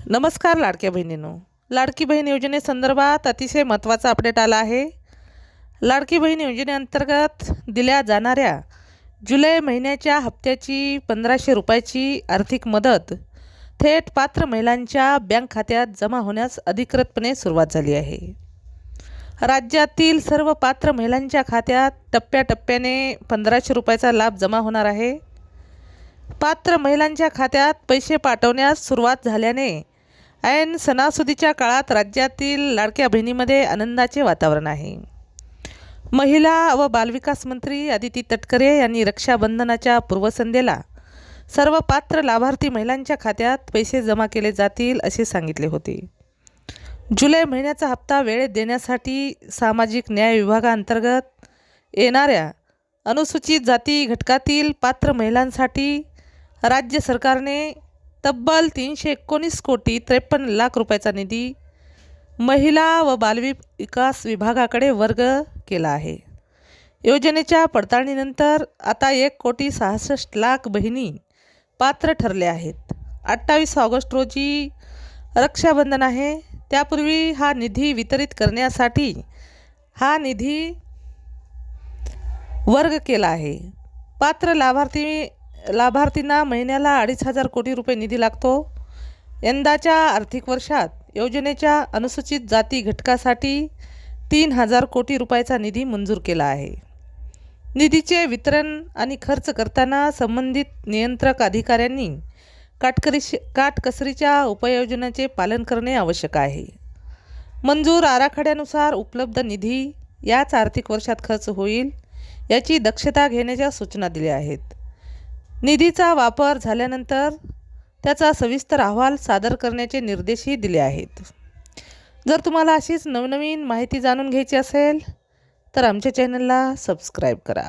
नमस्कार लाडक्या बहिणींनो, लाडकी बहीण योजनेसंदर्भात अतिशय महत्त्वाचा अपडेट आला आहे। लाडकी बहीण योजनेअंतर्गत दिल्या जाणाऱ्या जुलै महिन्याच्या हप्त्याची 1500 रुपयाची आर्थिक मदत थेट पात्र महिलांच्या बँक खात्यात जमा होण्यास अधिकृतपणे सुरुवात झाली आहे। राज्यातील सर्व पात्र महिलांच्या खात्यात टप्प्याटप्प्याने 1500 रुपयाचा लाभ जमा होणार आहे। पात्र महिलांच्या खात्यात पैसे पाठवण्यास सुरुवात झाल्याने ऐन सणासुदीच्या काळात राज्यातील लाडक्या बहिणीमध्ये आनंदाचे वातावरण आहे। महिला व बालविकास मंत्री अदिती तटकरे यांनी रक्षाबंधनाच्या पूर्वसंध्येला सर्व पात्र लाभार्थी महिलांच्या खात्यात पैसे जमा केले जातील असे सांगितले होते। जुलै महिन्याचा हप्ता वेळेत देण्यासाठी सामाजिक न्याय विभागाअंतर्गत येणाऱ्या अनुसूचित जाती घटकातील पात्र महिलांसाठी राज्य सरकारने तब्बल 319 कोटी 53 लाख रुपयाचा निधी महिला व बालविकास विभागाकडे वर्ग केला आहे। योजनेच्या पडताळणीनंतर आता 1 कोटी 66 लाख बहिणी पात्र ठरल्या आहेत। 28 ऑगस्ट रोजी रक्षाबंधन आहे, त्यापूर्वी हा निधी वितरित करण्यासाठी हा निधी वर्ग केला आहे। पात्र लाभार्थींना महिन्याला 2500 कोटी रुपये निधी लागतो। यंदाच्या आर्थिक वर्षात योजनेच्या अनुसूचित जाती घटकासाठी 3000 कोटी रुपयाचा निधी मंजूर केला आहे। निधीचे वितरण आणि खर्च करताना संबंधित नियंत्रक अधिकाऱ्यांनी काटकसरीच्या उपाययोजनांचे पालन करणे आवश्यक आहे। मंजूर आराखड्यानुसार उपलब्ध निधी याच आर्थिक वर्षात खर्च होईल याची दक्षता घेण्याच्या सूचना दिल्या आहेत। निधीचा वापर झाल्यानंतर त्याचा सविस्तर अहवाल सादर करण्याचे निर्देशही दिले आहेत। जर तुम्हाला अशीच नवनवीन माहिती जाणून घ्यायची असेल तर आमच्या चॅनलला सबस्क्राईब करा।